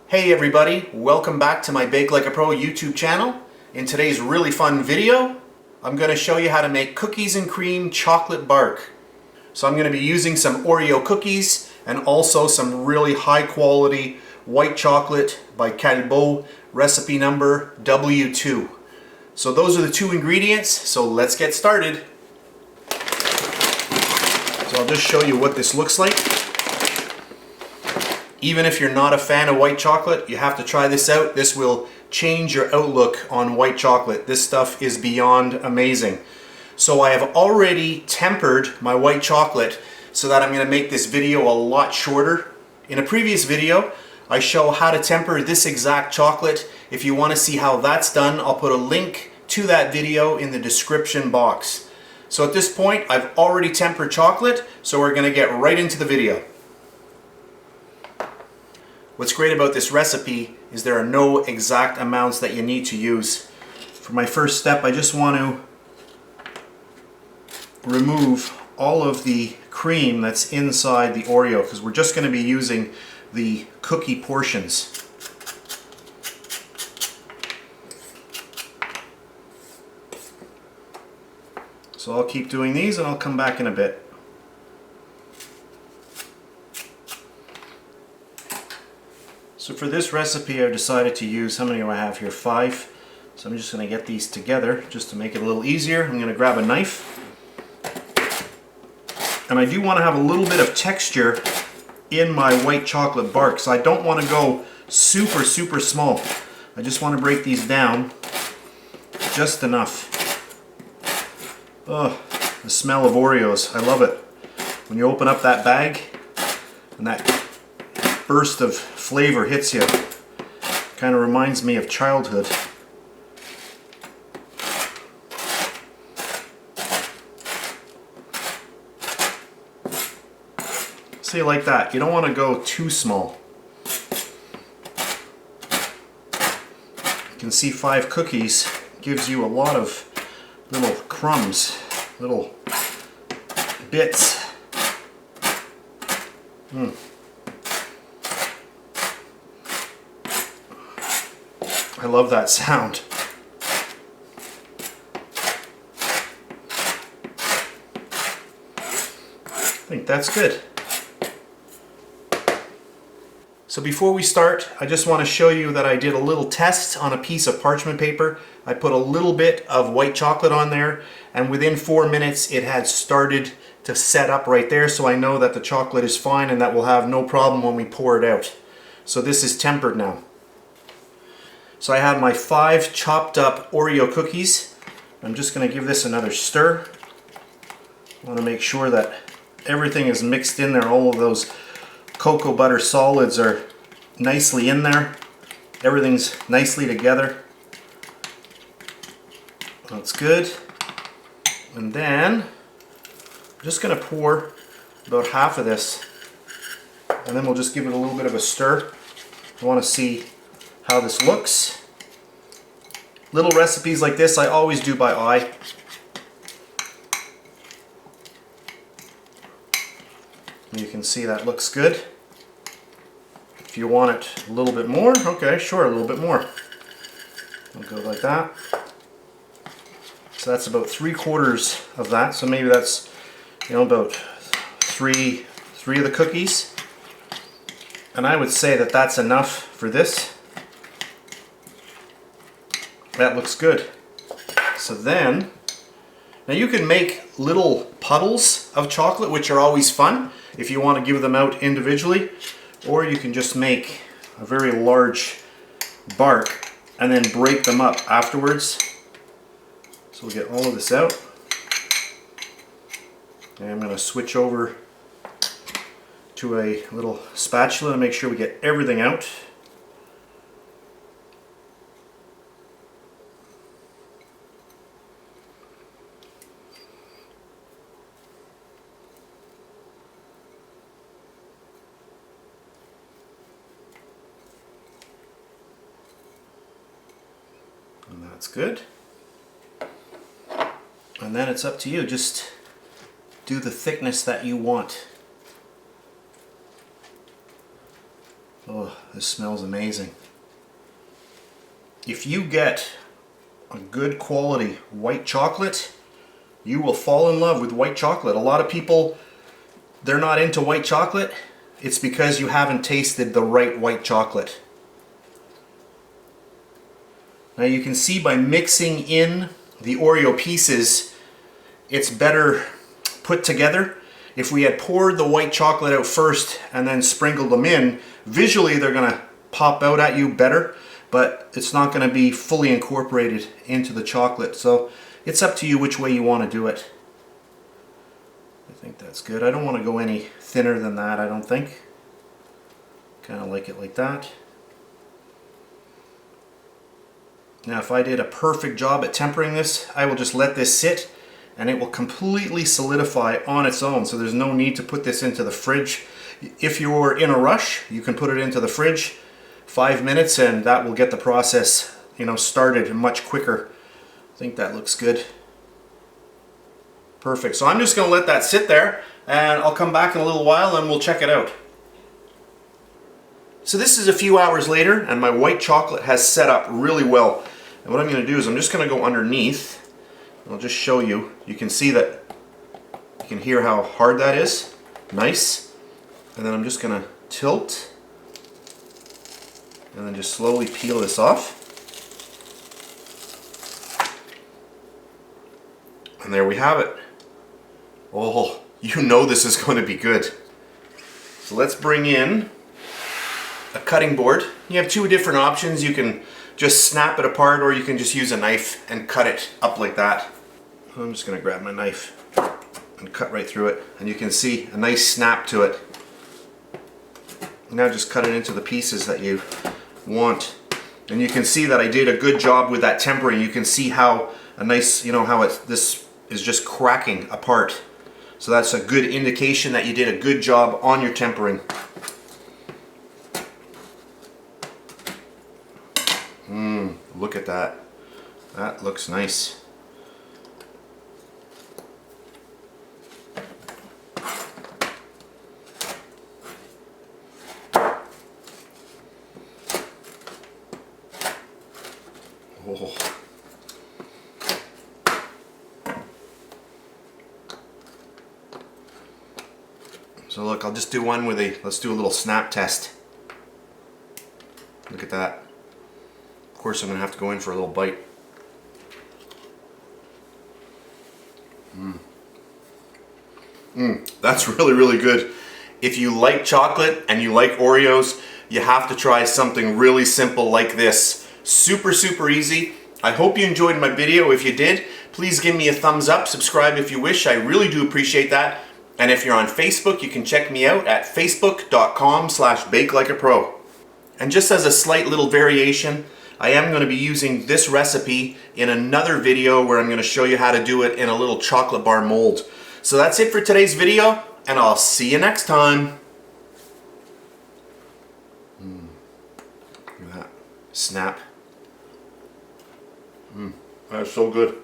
Hey everybody, welcome back to my BakeLikeAPro YouTube channel. In today's really fun video, I'm going to show you how to make cookies and cream chocolate bark. So I'm going to be using some Oreo cookies and also some really high quality white chocolate by Calbo, recipe number W2. So those are the two ingredients, so let's get started. So I'll just show you what this looks like. Even if you're not a fan of white chocolate, you have to try this out. This will change your outlook on white chocolate. This stuff is beyond amazing. So I have already tempered my white chocolate so that I'm going to make this video a lot shorter. In a previous video, I show how to temper this exact chocolate. If you want to see how that's done, I'll put a link to that video in the description box. So at this point, I've already tempered chocolate, so we're going to get right into the video. What's great about this recipe is there are no exact amounts that you need to use. For my first step, I just want to remove all of the cream that's inside the Oreo because we're just going to be using the cookie portions. So I'll keep doing these and I'll come back in a bit. So for this recipe I've decided to use, how many do I have here? 5. So I'm just going to get these together just to make it a little easier. I'm going to grab a knife. And I do want to have a little bit of texture in my white chocolate bark. So I don't want to go super small. I just want to break these down just enough. Oh, the smell of Oreos. I love it. When you open up that bag and that burst of flavor hits you. Kind of reminds me of childhood. See, like that. You don't want to go too small. You can see 5 cookies gives you a lot of little crumbs, little bits. I love that sound. I think that's good. So before we start, I just want to show you that I did a little test on a piece of parchment paper. I put a little bit of white chocolate on there, and within 4 minutes it had started to set up right there, so I know that the chocolate is fine and that we'll have no problem when we pour it out. So this is tempered now. So I have my 5 chopped up Oreo cookies. I'm just going to give this another stir. I want to make sure that everything is mixed in there. All of those cocoa butter solids are nicely in there. Everything's nicely together. That's good. And then I'm just going to pour about half of this, and then we'll just give it a little bit of a stir. I want to see how this looks. Little recipes like this I always do by eye. You can see that looks good. If you want it a little bit more, okay, sure, a little bit more. I'll go like that. So that's about 3/4 of that. So maybe that's, about three of the cookies. And I would say that that's enough for this. That looks good. So then, now you can make little puddles of chocolate, which are always fun if you want to give them out individually, or you can just make a very large bark and then break them up afterwards. So we'll get all of this out. And I'm going to switch over to a little spatula to make sure we get everything out. And that's good. And then it's up to you. Just do the thickness that you want. Oh, this smells amazing. If you get a good quality white chocolate, you will fall in love with white chocolate. A lot of people, they're not into white chocolate. It's because you haven't tasted the right white chocolate. Now you can see by mixing in the Oreo pieces, it's better put together. If we had poured the white chocolate out first and then sprinkled them in, visually they're going to pop out at you better, but it's not going to be fully incorporated into the chocolate. So it's up to you which way you want to do it. I think that's good. I don't want to go any thinner than that, I don't think. Kind of like it like that. Now if I did a perfect job at tempering this, I will just let this sit and it will completely solidify on its own. So there's no need to put this into the fridge. If you're in a rush, you can put it into the fridge 5 minutes and that will get the process, started much quicker. I think that looks good. Perfect. So I'm just going to let that sit there and I'll come back in a little while and we'll check it out. So this is a few hours later and my white chocolate has set up really well. And what I'm going to do is I'm just going to go underneath. I'll just show you. You can see that, you can hear how hard that is. Nice. And then I'm just going to tilt and then just slowly peel this off. And there we have it. Oh, you know this is going to be good. So let's bring in a cutting board. You have two different options. You can just snap it apart or you can just use a knife and cut it up like that. I'm just going to grab my knife and cut right through it. And you can see a nice snap to it. Now just cut it into the pieces that you want. And you can see that I did a good job with that tempering. You can see how a nice, this is just cracking apart. So that's a good indication that you did a good job on your tempering. Look at that. That looks nice. Oh. So look, I'll just do one with let's do a little snap test. Look at that. Of course I'm going to have to go in for a little bite. That's really, really good. If you like chocolate and you like Oreos, you have to try something really simple like this. Super, super easy. I hope you enjoyed my video. If you did, please give me a thumbs up, subscribe if you wish. I really do appreciate that. And if you're on Facebook, you can check me out at facebook.com/BakeLikeAPro. And just as a slight little variation, I am going to be using this recipe in another video where I'm going to show you how to do it in a little chocolate bar mold. So that's it for today's video, and I'll see you next time. Look at that. Snap. That's so good.